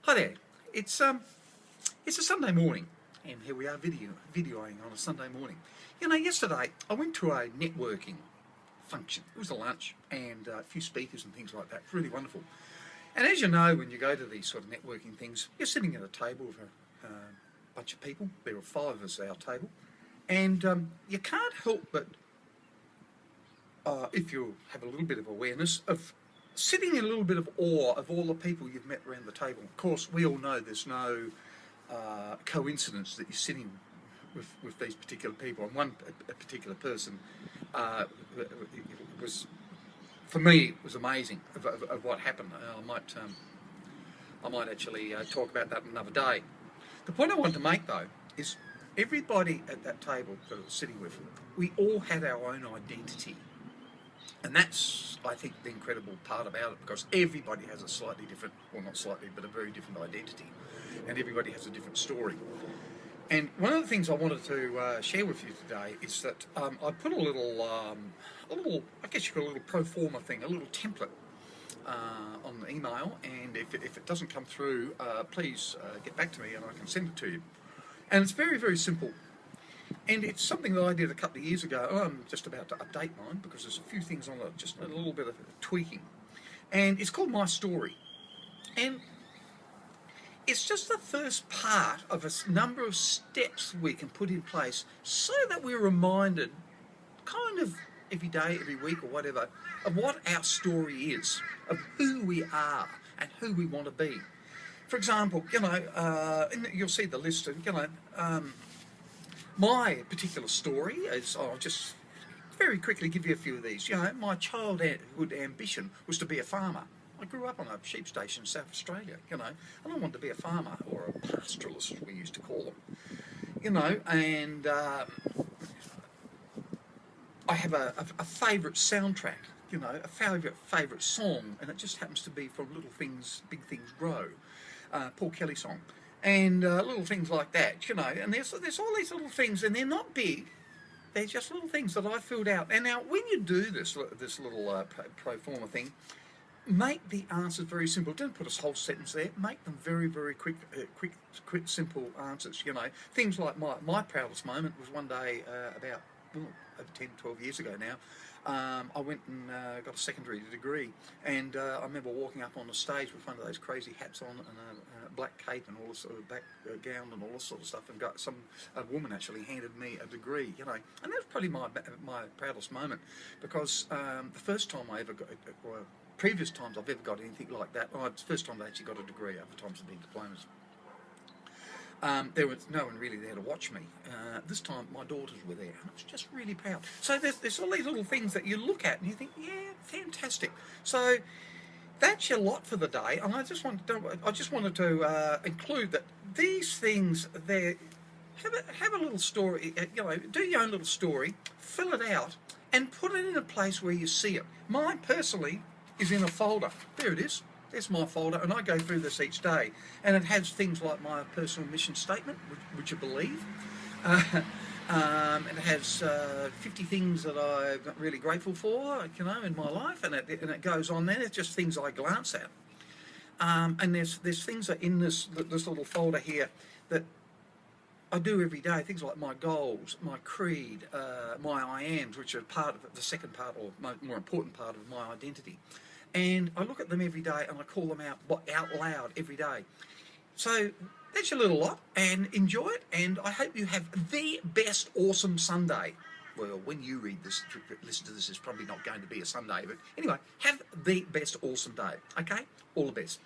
Hi there. It's a Sunday morning, and here we are videoing on a Sunday morning. You know, yesterday I went to a networking function. It was a lunch and a few speakers and things like that. It's really wonderful. And as you know, when you go to these sort of networking things, you're sitting at a table with a bunch of people. There are 5 of us at our table, and you can't help but, if you have a little bit of awareness, of sitting in a little bit of awe of all the people you've met around the table. Of course, we all know there's no coincidence that you're sitting with these particular people. And one particular person was, for me, it was amazing of what happened. I might actually talk about that another day. The point I want to make, though, is everybody at that table that I was sitting with, we all had our own identity. And that's, I think, the incredible part about it, because everybody has a slightly different, well, not slightly, but a very different identity. And everybody has a different story. And one of the things I wanted to share with you today is that I put a little, I guess you call it a little pro forma thing, a little template on the email. And if it doesn't come through, please get back to me and I can send it to you. And it's very, very simple. And it's something that I did a couple of years ago. I'm just about to update mine because there's a few things on it, just a little bit of tweaking. And it's called My Story. And it's just the first part of a number of steps we can put in place so that we're reminded, kind of every day, every week or whatever, of what our story is, of who we are and who we want to be. For example, you know, you'll see the list of, you know, my particular story is, I'll just very quickly give you a few of these. You know, my childhood ambition was to be a farmer. I grew up on a sheep station in South Australia, you know, and I wanted to be a farmer, or a pastoralist, as we used to call them. You know, and I have a favourite soundtrack, you know, a favourite song, and it just happens to be from Little Things, Big Things Grow, Paul Kelly song. And little things like that, you know, and there's all these little things, and they're not big, they're just little things that I filled out. And now, when you do this little pro forma thing, make the answers very simple. Don't put a whole sentence there. Make them very, very quick, simple answers. You know, things like my proudest moment was one day about over 10, 12 years ago now. I went and got a secondary degree, and I remember walking up on the stage with one of those crazy hats on and a black cape and all this sort of back gown and all this sort of stuff, and a woman actually handed me a degree, you know, and that was probably my proudest moment, because the first time I ever got, or previous times I've ever got anything like that, it's the first time I actually got a degree. Other times have been diplomas. There was no one really there to watch me. This time my daughters were there, and I was just really proud. So there's all these little things that you look at and you think, yeah, fantastic. So that's your lot for the day, and I just wanted to include that these things there. Have a little story, you know, do your own little story, fill it out, and put it in a place where you see it. Mine personally is in a folder. There it is. There's my folder, and I go through this each day, and it has things like my personal mission statement, which I believe. It has 50 things that I'm really grateful for, you know, in my life, and it goes on there. It's just things I glance at, and there's things that in this little folder here that I do every day. Things like my goals, my creed, my I ams, which are part of the second part, or more important part of my identity. And I look at them every day, and I call them out loud every day. So that's your little lot, and enjoy it. And I hope you have the best awesome Sunday. Well, when you read this, listen to this, it's probably not going to be a Sunday, but anyway, have the best awesome day. Okay, all the best.